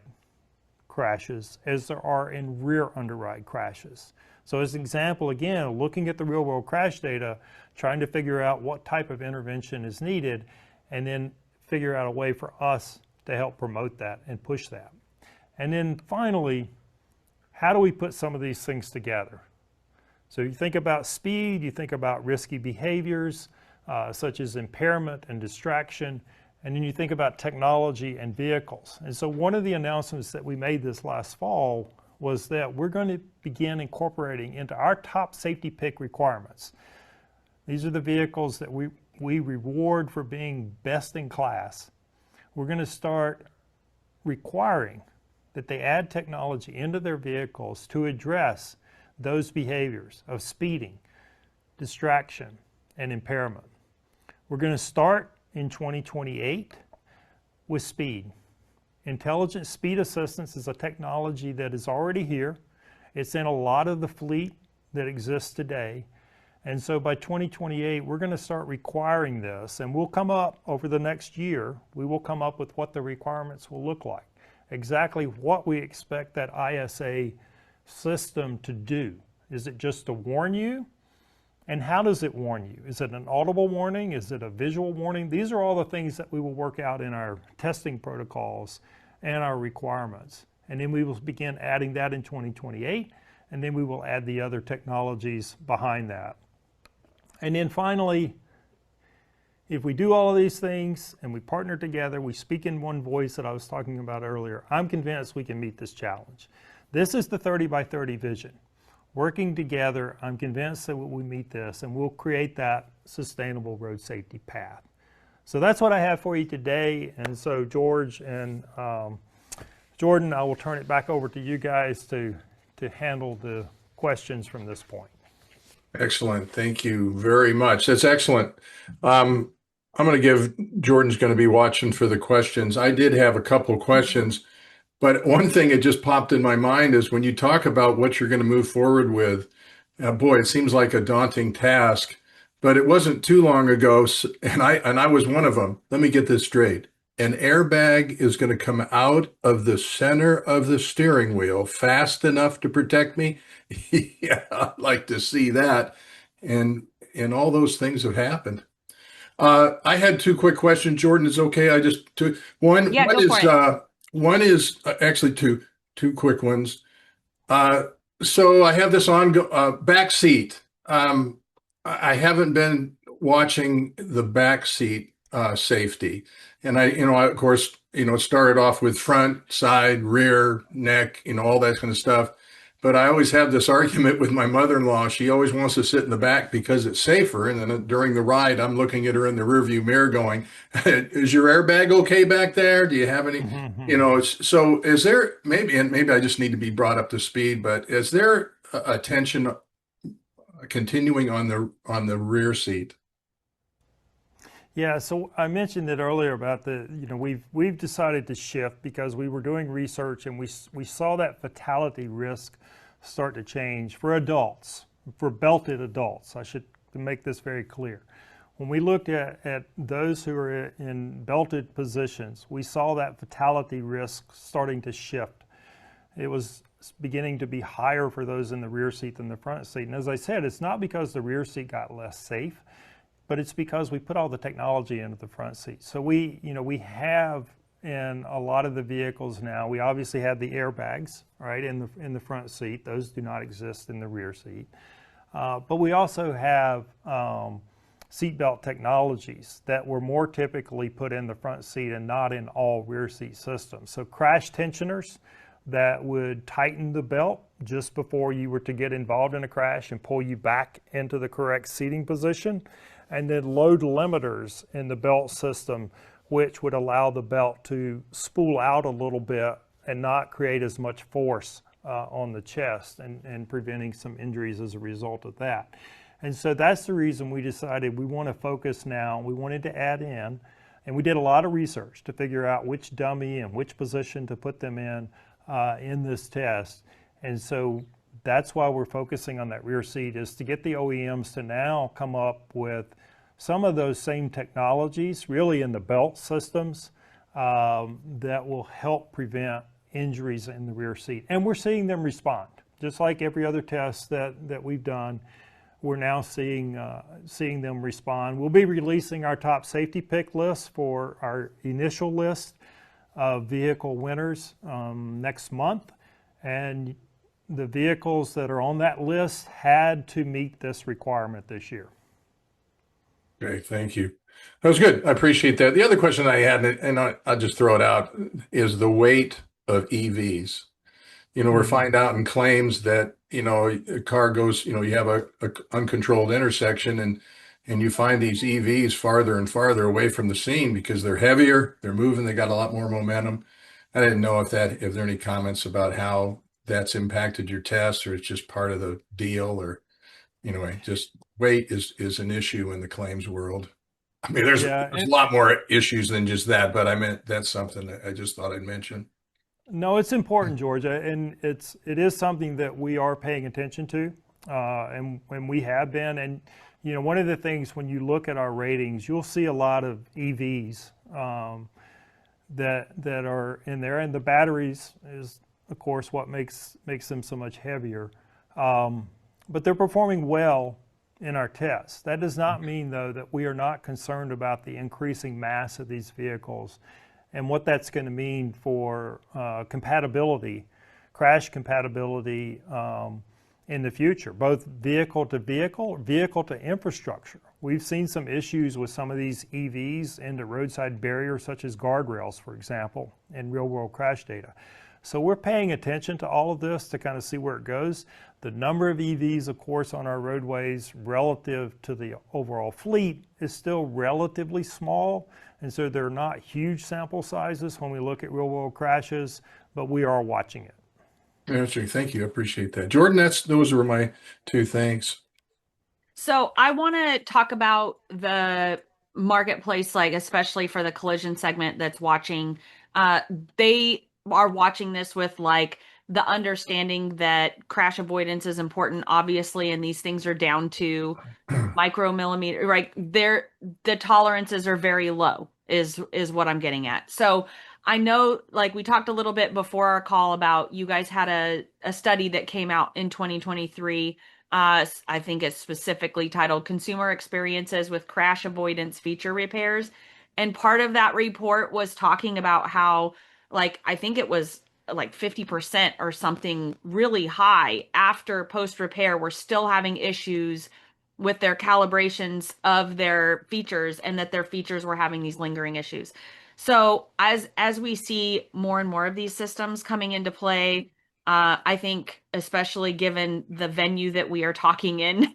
crashes as there are in rear underride crashes. So as an example, again, looking at the real world crash data, trying to figure out what type of intervention is needed, and then figure out a way for us to help promote that and push that. And then finally, how do we put some of these things together? So you think about speed, you think about risky behaviors, such as impairment and distraction, and then you think about technology and vehicles. And so one of the announcements that we made this last fall was that we're going to begin incorporating into our top safety pick requirements. These are the vehicles that we reward for being best in class. We're going to start requiring that they add technology into their vehicles to address those behaviors of speeding, distraction, and impairment. We're going to start in 2028 with speed. Intelligent speed assistance is a technology that is already here. It's in a lot of the fleet that exists today. And so by 2028, we're going to start requiring this, and we'll come up over the next year, we will come up with what the requirements will look like, exactly what we expect that ISA system to do. Is it just to warn you? And how does it warn you? Is it an audible warning? Is it a visual warning? These are all the things that we will work out in our testing protocols and our requirements. And then we will begin adding that in 2028, and then we will add the other technologies behind that. And then finally, if we do all of these things and we partner together, we speak in one voice that I was talking about earlier, I'm convinced we can meet this challenge. This is the 30 by 30 vision. Working together, I'm convinced that we meet this and we'll create that sustainable road safety path. So that's what I have for you today. And so George and Jordan, I will turn it back over to you guys to handle the questions from this point. Excellent. Thank you very much. That's excellent. I'm going to give, Jordan's going to be watching for the questions. I did have a couple of questions, but one thing that just popped in my mind is when you talk about what you're going to move forward with, boy, it seems like a daunting task, but it wasn't too long ago, and I was one of them. Let me get this straight. An airbag is going to come out of the center of the steering wheel fast enough to protect me. Yeah, I'd like to see that. And all those things have happened. I had two quick questions. Jordan, is okay? I just took one. Yeah, go for it. One is actually two quick ones. So I have this on back seat. I haven't been watching the back seat safety. And I, of course, started off with front, side, rear, neck, all that kind of stuff. But I always have this argument with my mother-in-law. She always wants to sit in the back because it's safer. And then during the ride, I'm looking at her in the rearview mirror going, is your airbag okay back there? Do you have any, so is there maybe I just need to be brought up to speed, but is there a tension continuing on the rear seat? Yeah, so I mentioned it earlier about we've decided to shift because we were doing research and we saw that fatality risk start to change for adults, for belted adults. I should make this very clear. When we looked at those who are in belted positions, we saw that fatality risk starting to shift. It was beginning to be higher for those in the rear seat than the front seat. And as I said, it's not because the rear seat got less safe, but it's because we put all the technology into the front seat. So we have in a lot of the vehicles now, we obviously have the airbags, right, in the front seat. Those do not exist in the rear seat. But we also have seatbelt technologies that were more typically put in the front seat and not in all rear seat systems. So crash tensioners that would tighten the belt just before you were to get involved in a crash and pull you back into the correct seating position. And then load limiters in the belt system, which would allow the belt to spool out a little bit and not create as much force on the chest and preventing some injuries as a result of that. And so that's the reason we decided we want to focus now. We wanted to add in, and we did a lot of research to figure out which dummy and which position to put them in this test. And so that's why we're focusing on that rear seat, is to get the OEMs to now come up with some of those same technologies really in the belt systems that will help prevent injuries in the rear seat. And we're seeing them respond. Just like every other test that we've done, we're now seeing them respond. We'll be releasing our top safety pick list for our initial list of vehicle winners next month. And the vehicles that are on that list had to meet this requirement this year. Great, thank you. That was good. I appreciate that. The other question I had, and I'll just throw it out, is the weight of EVs. we're finding out in claims that, a car goes, you have a uncontrolled intersection and you find these EVs farther and farther away from the scene because they're heavier, they're moving, they got a lot more momentum. I didn't know if there are any comments about how that's impacted your test, or it's just part of the deal, or anyway, just weight is an issue in the claims world. I mean, there's a lot more issues than just that, but I meant that's something that I just thought I'd mention. No, it's important, Georgia, and it is something that we are paying attention to, and we have been. And one of the things when you look at our ratings, you'll see a lot of EVs that are in there, and the batteries is, of course, what makes them so much heavier. But they're performing well in our tests. That does not mean, though, that we are not concerned about the increasing mass of these vehicles and what that's going to mean for compatibility, crash compatibility in the future, both vehicle to vehicle, vehicle to infrastructure. We've seen some issues with some of these EVs into roadside barriers, such as guardrails, for example, in real-world crash data. So we're paying attention to all of this to kind of see where it goes. The number of EVs, of course, on our roadways relative to the overall fleet is still relatively small. And so they're not huge sample sizes when we look at real world crashes, but we are watching it. Interesting. Thank you. I appreciate that. Jordan, those were my two things. So I want to talk about the marketplace, like especially for the collision segment that's watching. They are watching this with like the understanding that crash avoidance is important, obviously, and these things are down to micromillimeter, right? The tolerances are very low, is what I'm getting at. So I know, like we talked a little bit before our call about you guys had a study that came out in 2023. I think it's specifically titled Consumer Experiences with Crash Avoidance Feature Repairs. And part of that report was talking about how, like, I think it was like 50% or something really high after post repair, we're still having issues with their calibrations of their features, and that their features were having these lingering issues. So as we see more and more of these systems coming into play, I think especially given the venue that we are talking in,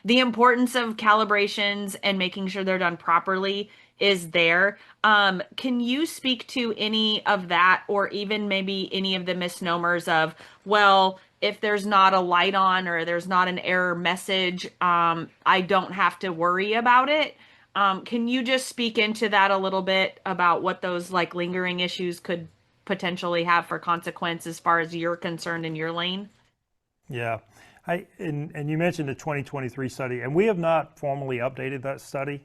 the importance of calibrations and making sure they're done properly is there. Can you speak to any of that, or even maybe any of the misnomers of, well, if there's not a light on or there's not an error message, I don't have to worry about it? Can you just speak into that a little bit about what those like lingering issues could potentially have for consequence as far as you're concerned in your lane? Yeah, and you mentioned the 2023 study, and we have not formally updated that study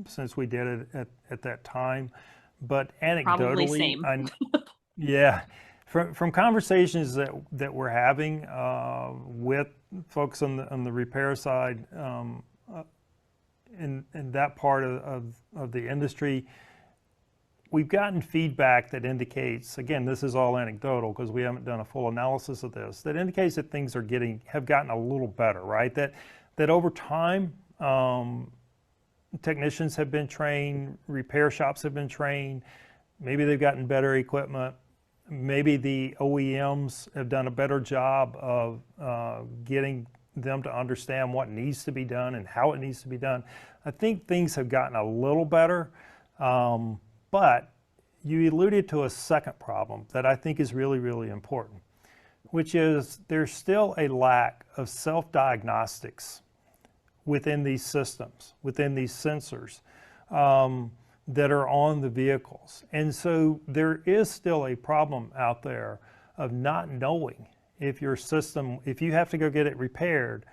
since we did it at that time. But Probably anecdotally, same. yeah, from conversations that we're having with folks on the repair side in that part of the industry, we've gotten feedback that indicates, again, this is all anecdotal because we haven't done a full analysis of this, that indicates that things have gotten a little better, right? That over time, technicians have been trained, repair shops have been trained, maybe they've gotten better equipment, maybe the OEMs have done a better job of getting them to understand what needs to be done and how it needs to be done. I think things have gotten a little better. But you alluded to a second problem that I think is really, really important, which is there's still a lack of self-diagnostics within these systems, within these sensors that are on the vehicles. And so there is still a problem out there of not knowing if your system, if you have to go get it repaired.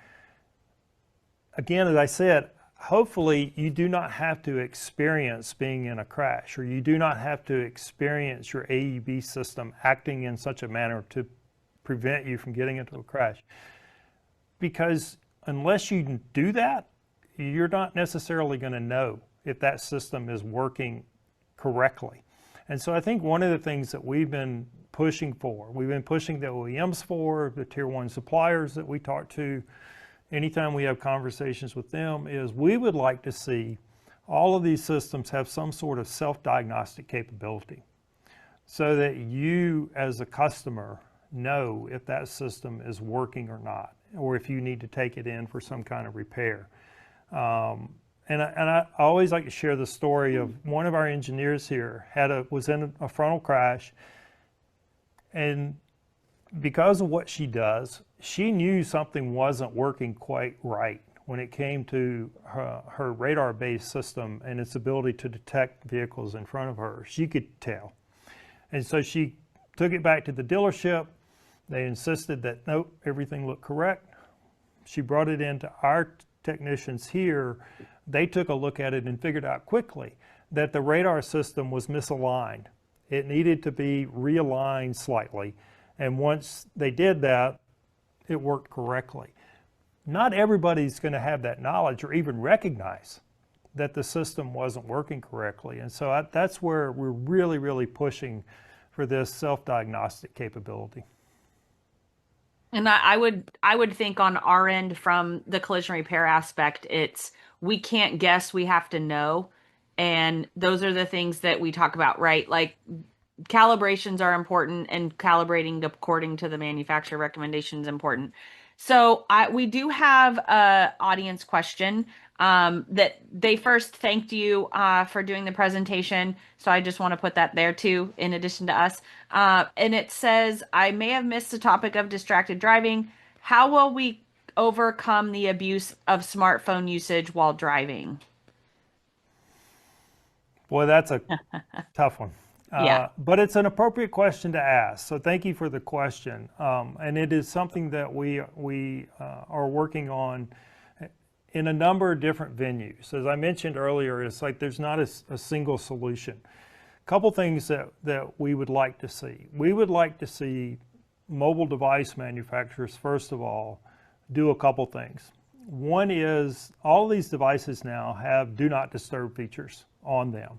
Again, as I said, hopefully you do not have to experience being in a crash, or you do not have to experience your AEB system acting in such a manner to prevent you from getting into a crash. Because unless you do that, you're not necessarily going to know if that system is working correctly. And so I think one of the things that we've been pushing for, we've been pushing the OEMs for, the tier one suppliers that we talk to, anytime we have conversations with them, is we would like to see all of these systems have some sort of self-diagnostic capability so that you as a customer know if that system is working or not, or if you need to take it in for some kind of repair. And I always like to share the story of one of our engineers here was in a frontal crash, and because of what she does, she knew something wasn't working quite right when it came to her radar-based system and its ability to detect vehicles in front of her. She could tell. And so she took it back to the dealership. They insisted that, nope, everything looked correct. She brought it into our technicians here. They took a look at it and figured out quickly that the radar system was misaligned. It needed to be realigned slightly. And once they did that, it worked correctly. Not everybody's going to have that knowledge or even recognize that the system wasn't working correctly. And so that's where we're really, really pushing for this self-diagnostic capability. And I would think on our end from the collision repair aspect, we can't guess, we have to know. And those are the things that we talk about, right? Like calibrations are important, and calibrating according to the manufacturer recommendation is important. So we do have an audience question that they first thanked you for doing the presentation. So I just want to put that there too, in addition to us. And it says, I may have missed the topic of distracted driving. How will we overcome the abuse of smartphone usage while driving? Boy, that's a tough one. Yeah. But it's an appropriate question to ask. So thank you for the question. And it is something that we are working on in a number of different venues. As I mentioned earlier, it's like there's not a single solution. A couple things that we would like to see. We would like to see mobile device manufacturers, first of all, do a couple things. One is all these devices now have do not disturb features on them.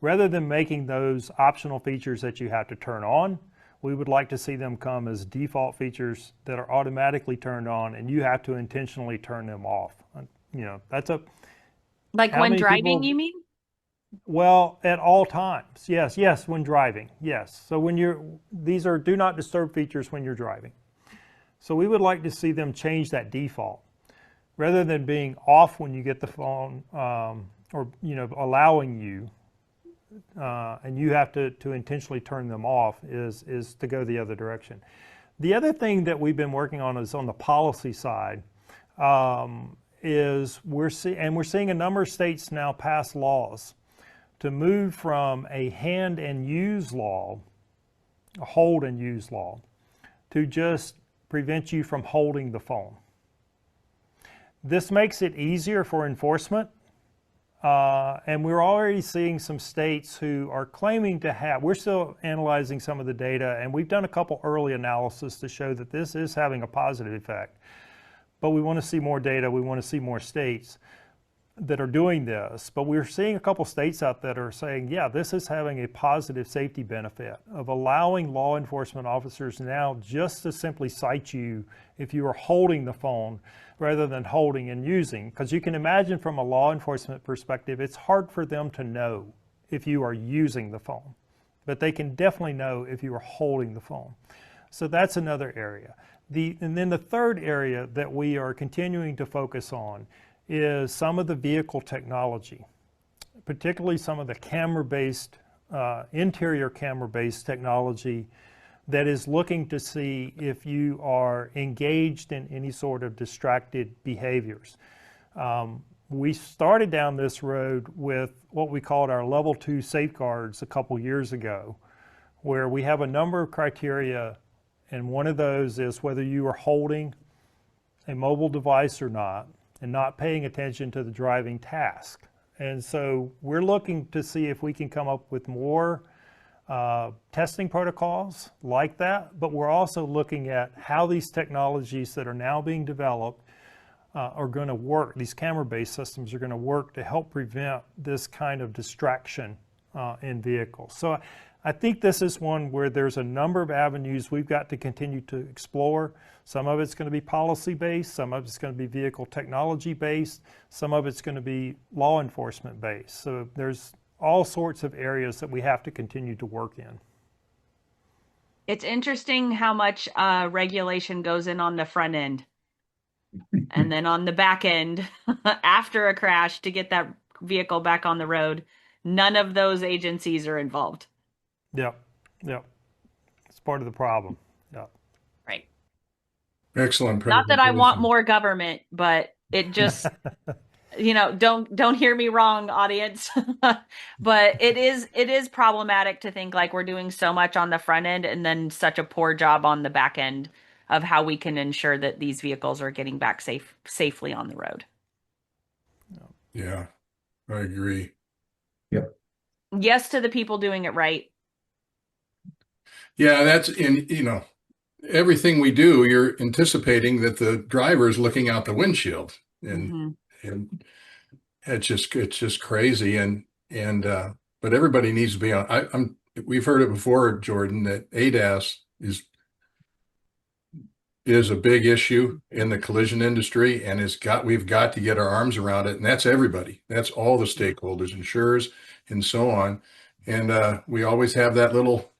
Rather than making those optional features that you have to turn on, we would like to see them come as default features that are automatically turned on, and you have to intentionally turn them off. That's like when driving, you mean? Well, at all times. Yes, when driving. Yes. So these are do not disturb features when you're driving. So we would like to see them change that default. Rather than being off when you get the phone, or allowing you, and you have to intentionally turn them off, is to go the other direction. The other thing that we've been working on is on the policy side. Is we're seeing a number of states now pass laws to move from a hand and use law, a hold and use law, to just prevent you from holding the phone. This makes it easier for enforcement. And we're already seeing some states who are claiming to have, we're still analyzing some of the data, and we've done a couple early analysis to show that this is having a positive effect. But we want to see more data, we want to see more states that are doing this. But we're seeing a couple states out that are saying, yeah, this is having a positive safety benefit of allowing law enforcement officers now just to simply cite you if you are holding the phone rather than holding and using. Because you can imagine from a law enforcement perspective, it's hard for them to know if you are using the phone, but they can definitely know if you are holding the phone. So that's another area. And then the third area that we are continuing to focus on is some of the vehicle technology, particularly some of the camera-based, interior camera-based technology that is looking to see if you are engaged in any sort of distracted behaviors. We started down this road with what we called our level 2 safeguards a couple years ago, where we have a number of criteria, and one of those is whether you are holding a mobile device or not, and not paying attention to the driving task. And so we're looking to see if we can come up with more testing protocols like that, but we're also looking at how these technologies that are now being developed are going to work. These camera-based systems are going to work to help prevent this kind of distraction in vehicles. So I think this is one where there's a number of avenues we've got to continue to explore. Some of it's going to be policy-based, some of it's going to be vehicle technology-based, some of it's going to be law enforcement-based. So there's all sorts of areas that we have to continue to work in. It's interesting how much regulation goes in on the front end and then on the back end after a crash to get that vehicle back on the road. None of those agencies are involved. Yep. Yep. It's part of the problem. Yep. Right. Excellent Not that I want presentation. more government, but it just, don't hear me wrong, audience. But it is problematic to think like we're doing so much on the front end and then such a poor job on the back end of how we can ensure that these vehicles are getting back safely on the road. Yeah, I agree. Yep. Yes to the people doing it right. Yeah, that's in, everything we do, you're anticipating that the driver is looking out the windshield, and Mhm. and it's just crazy, but everybody needs to be on. We've heard it before, Jordan, that ADAS is a big issue in the collision industry, and we've got to get our arms around it, and that's everybody. That's all the stakeholders, insurers, and so on. And we always have that little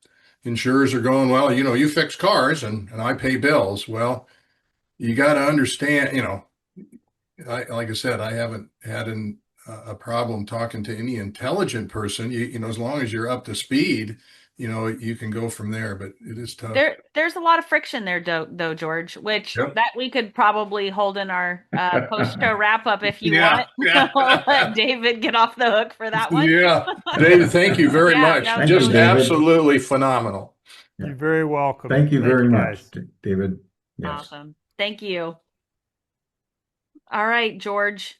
insurers are going, well, you fix cars and I pay bills. Well, you got to understand, like I said, I haven't had a problem talking to any intelligent person. As long as you're up to speed, you can go from there, but it is tough. There's a lot of friction there, though, George, which Yep. that we could probably hold in our post-show wrap-up if you Yeah. want. I'll let David get off the hook for that one. Yeah. David, thank you very Yeah, much. no, Thank you, Just David. absolutely phenomenal. Yeah. You're very welcome. Thank you very much, guys. David. Yes. Awesome. Thank you. All right, George.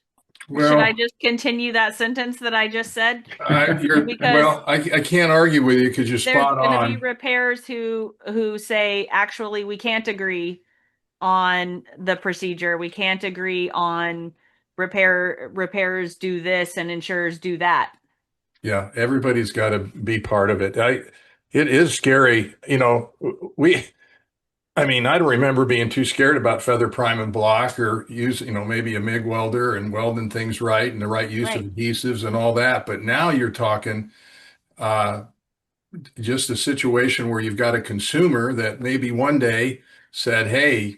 Well, Should I just continue that sentence that I just said? Because I can't argue with you because you're there's spot going to be on. repairs who say, actually, we can't agree on the procedure. We can't agree on repairs do this and insurers do that. Yeah, everybody's got to be part of it. It is scary. I don't remember being too scared about feather prime and block or maybe a MIG welder and welding things right and the right use of Right. adhesives and all that. But now you're talking uh, just a situation where you've got a consumer that maybe one day said, hey,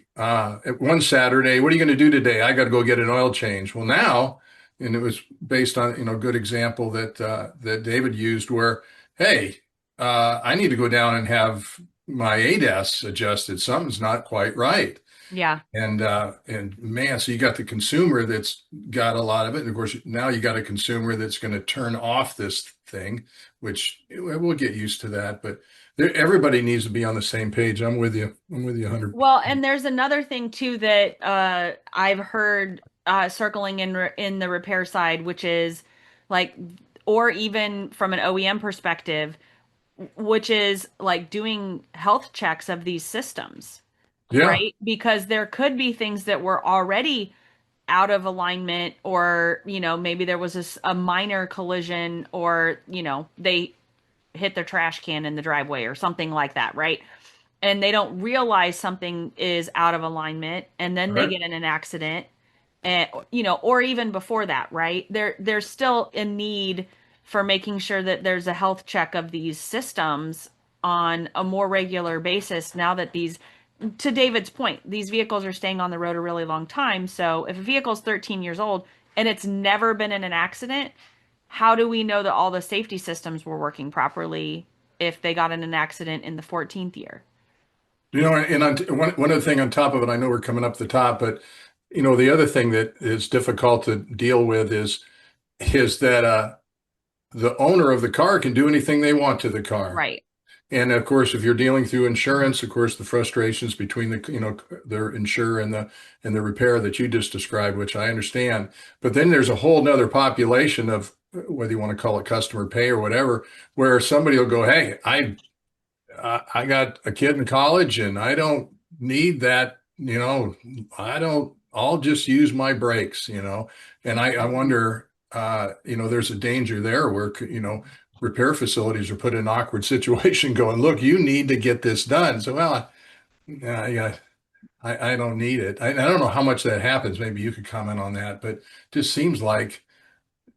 one Saturday, what are you going to do today? I got to go get an oil change. Well, now, and it was based on, good example that David used where, hey, I need to go down and have my ADAS adjusted. Something's not quite right. Yeah. And man, so you got the consumer that's got a lot of it. And of course, now you got a consumer that's going to turn off this thing, which we'll get used to that. But everybody needs to be on the same page. I'm with you. I'm with you 100. Well, and there's another thing too that I've heard circling in the repair side, which is like, or even from an OEM perspective, which is like doing health checks of these systems. Yeah. Right? Because there could be things that were already out of alignment, or, maybe there was a minor collision, or, they hit their trash can in the driveway or something like that, right? And they don't realize something is out of alignment, and then they Right. get in an accident, and, or even before that, right? There's still a need for making sure that there's a health check of these systems on a more regular basis now that to David's point, these vehicles are staying on the road a really long time. So if a vehicle is 13 years old and it's never been in an accident, how do we know that all the safety systems were working properly if they got in an accident in the 14th year? And one other thing on top of it, I know we're coming up the top, but the other thing that is difficult to deal with is that the owner of the car can do anything they want to the car. Right. And of course, if you're dealing through insurance, of course, the frustrations between the insurer and the repair that you just described, which I understand. But then there's a whole nother population of, whether you want to call it customer pay or whatever, where somebody will go, hey, I got a kid in college and I don't need that, I'll just use my brakes, and I wonder, there's a danger there where, repair facilities are put in an awkward situation going, look, you need to get this done. So, well, yeah, I don't need it. I don't know how much that happens. Maybe you could comment on that, but just seems like,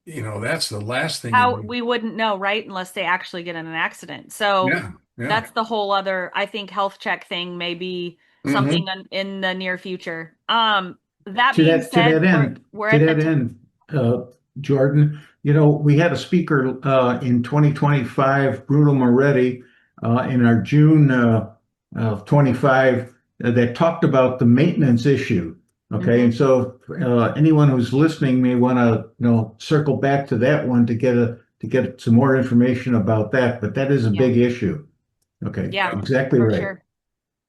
that's the last thing. How we wouldn't know, right? Unless they actually get in an accident. So Yeah. Yeah. That's the whole other, I think, health check thing may be something in the near future. That To being that said, end, we're to at that the end, Jordan, we had a speaker in 2025, Bruno Moretti, in our June of 25 that talked about the maintenance issue. Okay, and so anyone who's listening may want to circle back to that one to get some more information about that. But that is a big issue. Okay, Yeah, exactly for right. sure.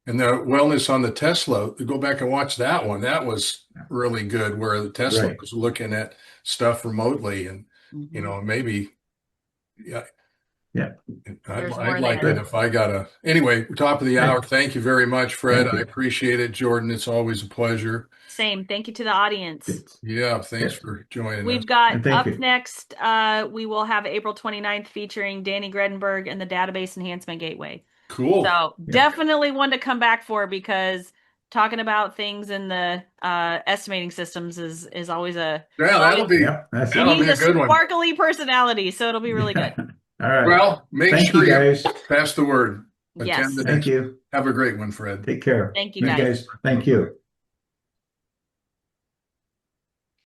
And the wellness on the Tesla, go back and watch that one. That was really good, where the Tesla Right. was looking at stuff remotely, and maybe, yeah, Yeah. There's I'd more like there. it if I got a. Anyway, top of the hour. Thank you very much, Fred. Thank I you. appreciate it, Jordan. It's always a pleasure. Same. Thank you to the audience. Yeah, thanks Yes. for joining us. We've got And thank up you. next, we will have April 29th featuring Danny Gredenberg and the Database Enhancement Gateway. Cool. So definitely one to come back for, because talking about things in the estimating systems is always a That'll be he that'll be needs a good one. sparkly personality, so it'll be really good. All right. Well, make Thank sure you guys. pass the word. Yes. Attend the Thank next. you. Have a great one, Fred. Take care. Thank you, guys. Thank you.